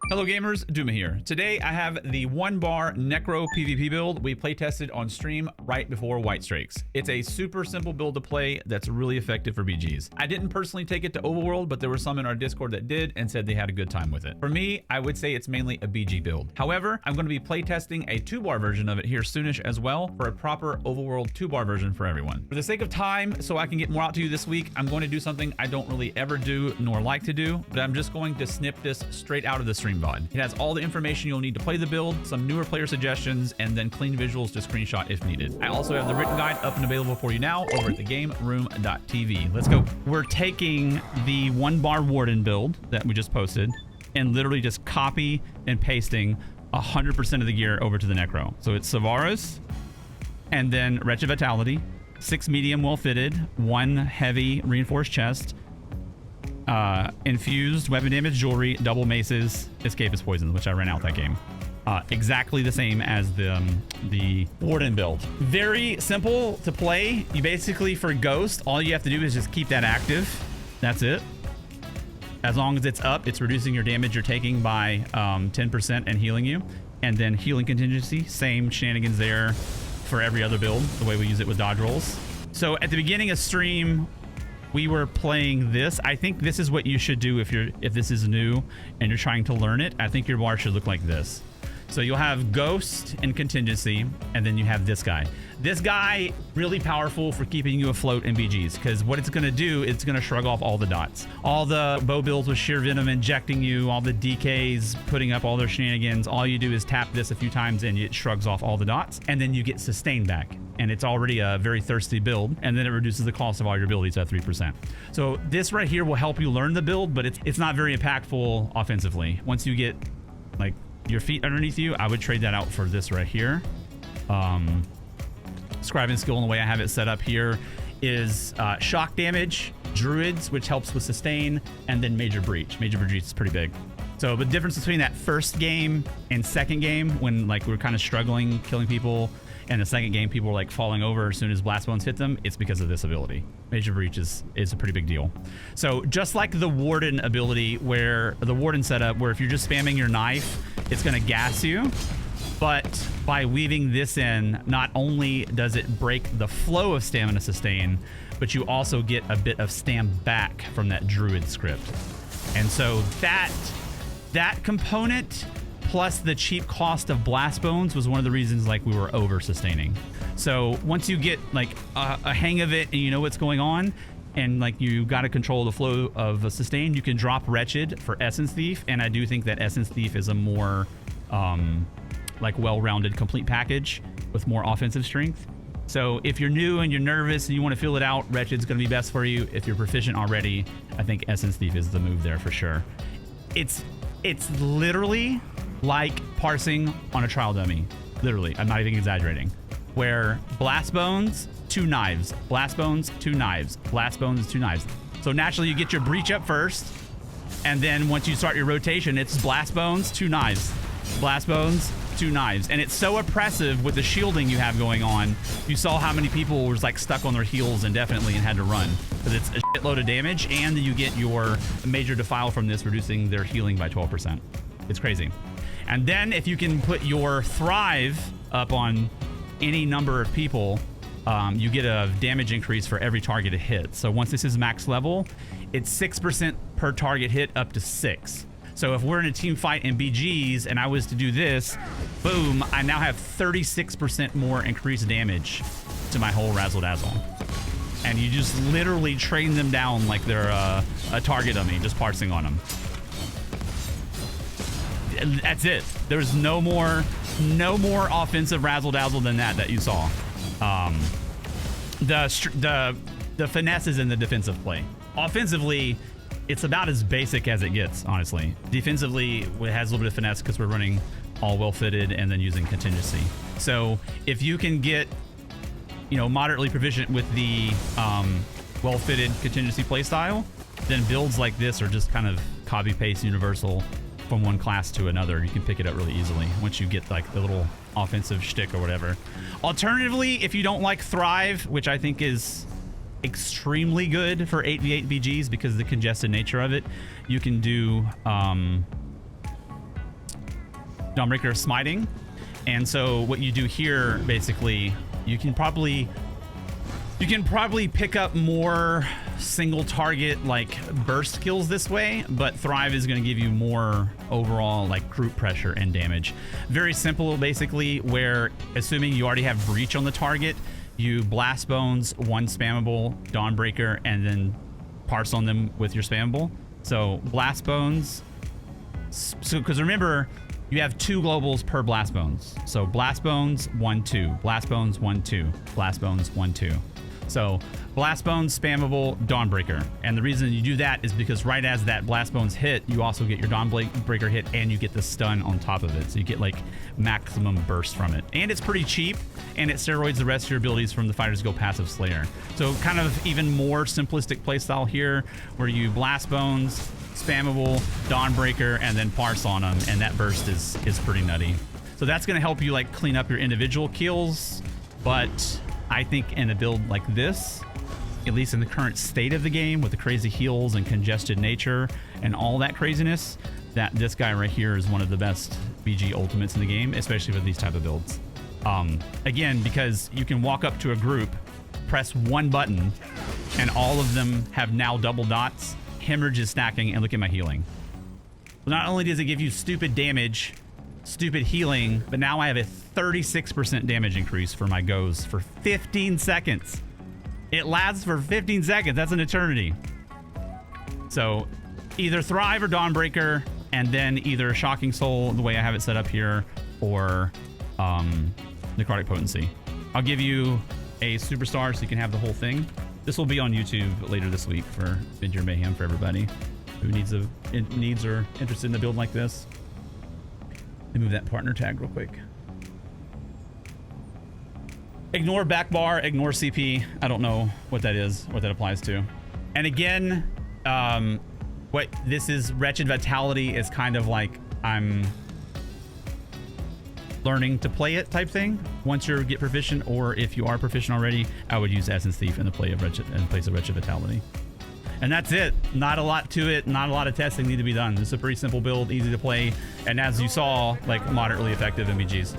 Hello gamers, Duma here. Today I have the One Bar Necro PvP build we playtested on stream right before White Strakes. It's a super simple build to play that's really effective for BGs. I didn't personally take it to overworld, but there were some in our Discord that did and said they had a good time with it. For me, I would say it's mainly a BG build. However, I'm going to be playtesting a 2-bar version of it here soonish as well for a proper overworld 2-bar version for everyone. For the sake of time, so I can get more out to you this week, I'm going to do something I don't really ever do nor like to do, but I'm just going to snip this straight out of the stream VOD. It has all the information you'll need to play the build, some newer player suggestions, and then clean visuals to screenshot if needed. I also have the written guide up and available for you now over at the GAMEROOM.tv. Let's go. We're taking the 1 bar Warden build that we just posted and literally just copy and pasting 100% of the gear over to the Necro. So it's Savaros, and then Wretched Vitality, 6 medium well fitted, 1 heavy reinforced chest, infused weapon damage jewelry, double maces, escapist poisons, which I ran out that game. Exactly the same as the Warden build. Very simple to play. You basically, for Ghost, all you have to do is just keep that active. That's it. As long as it's up, it's reducing your damage you're taking by 10% and healing you. And then healing contingency, same shenanigans there for every other build, the way we use it with dodge rolls. So at the beginning of stream, we were playing this. I think this is what you should do if this is new and you're trying to learn it. I think your bar should look like this. So you'll have Ghost and Contingency, and then you have this guy. This guy, really powerful for keeping you afloat in BGs, because what it's gonna do, it's gonna shrug off all the dots. All the bow builds with sheer venom injecting you, all the DKs putting up all their shenanigans, all you do is tap this a few times and it shrugs off all the dots, and then you get sustained back. And it's already a very thirsty build, and then it reduces the cost of all your abilities at 3%. So this right here will help you learn the build, but it's not very impactful offensively. Once you get like your feet underneath you, I would trade that out for this right here. Scribing skill in the way I have it set up here is shock damage, druids, which helps with sustain, and then major breach. Major breach is pretty big. So the difference between that first game and second game, when like we were kind of struggling killing people, and the second game people were like falling over as soon as blast bones hit them, it's because of this ability. Major breach is a pretty big deal. So just like the Warden ability, where the Warden setup, where if you're just spamming your knife, it's gonna gas you. But by weaving this in, not only does it break the flow of stamina sustain, but you also get a bit of stam back from that druid script. And so that component plus the cheap cost of blast bones was one of the reasons like we were over sustaining. So once you get like a hang of it and you know what's going on, and like you got to control the flow of a sustain, you can drop Wretched for Essence Thief, and I do think that Essence Thief is a more like well-rounded complete package with more offensive strength. So if you're new and you're nervous and you want to feel it out, Wretched's going to be best for you. If you're proficient already, I think Essence Thief is the move there for sure. It's literally like parsing on a trial dummy. Literally, I'm not even exaggerating. Where blast bones, 2 knives, blast bones, 2 knives, blast bones, 2 knives. So naturally you get your breach up first, and then once you start your rotation, it's blast bones, 2 knives, blast bones, 2 knives. And it's so oppressive with the shielding you have going on. You saw how many people were like stuck on their heels indefinitely and had to run, because it's a shitload of damage, and you get your major defile from this, reducing their healing by 12%. It's crazy. And then if you can put your Thrive up on any number of people, you get a damage increase for every target it hits. So once this is max level, it's 6% per target hit up to 6. So if we're in a team fight in BGs and I was to do this, boom, I now have 36% more increased damage to my whole razzle dazzle. And you just literally train them down like they're a target dummy, just parsing on them. That's it. There's no more offensive razzle dazzle than that you saw. The finesse is in the defensive play. Offensively, it's about as basic as it gets, honestly. Defensively, it has a little bit of finesse because we're running all well fitted and then using contingency. So if you can get, you know, moderately proficient with the well fitted contingency playstyle, then builds like this are just kind of copy paste universal from one class to another. You can pick it up really easily once you get like the little offensive shtick or whatever. Alternatively, if you don't like Thrive, which I think is extremely good for 8v8 BGs because of the congested nature of it, you can do Dawnbreaker smiting. And so what you do here, basically, you can probably pick up more single target like burst kills this way, but Thrive is going to give you more overall like group pressure and damage. Very simple, basically, where assuming you already have breach on the target, you blast bones, one spammable Dawnbreaker, and then parse on them with your spammable. So blast bones. So because remember, you have 2 globals per blast bones. So blast bones 1-2, blast bones 1-2, blast bones 1-2. So blast bones, spammable, Dawnbreaker. And the reason you do that is because right as that blast bones hit, you also get your Dawnbreaker hit and you get the stun on top of it. So you get like maximum burst from it. And it's pretty cheap, and it steroids the rest of your abilities from the Fighters Go passive Slayer. So kind of even more simplistic playstyle here, where you blast bones, spammable, Dawnbreaker, and then parse on them, and that burst is pretty nutty. So that's going to help you like clean up your individual kills, but I think in a build like this, at least in the current state of the game with the crazy heals and congested nature and all that craziness, that this guy right here is one of the best BG ultimates in the game, especially with these type of builds. Again, because you can walk up to a group, press one button, and all of them have now double dots, hemorrhage is stacking, and look at my healing. Not only does it give you stupid damage, stupid healing, but now I have a 36% damage increase for my goes for 15 seconds. It lasts for 15 seconds. That's an eternity. So either Thrive or Dawnbreaker, and then either Shocking Soul, the way I have it set up here, or Necrotic Potency. I'll give you a superstar so you can have the whole thing. This will be on YouTube later this week for Mid-Year Mayhem for everybody who needs or interested in a build like this. Let me move that partner tag real quick. Ignore back bar, ignore CP. I don't know what that is, what that applies to. And again, what this is, Wretched Vitality is kind of like I'm learning to play it type thing. Once you get proficient, or if you are proficient already, I would use Essence Thief in the place of Wretched Vitality. And that's it. Not a lot to it. Not a lot of testing need to be done. This is a pretty simple build, easy to play, and as you saw, like moderately effective MVGs.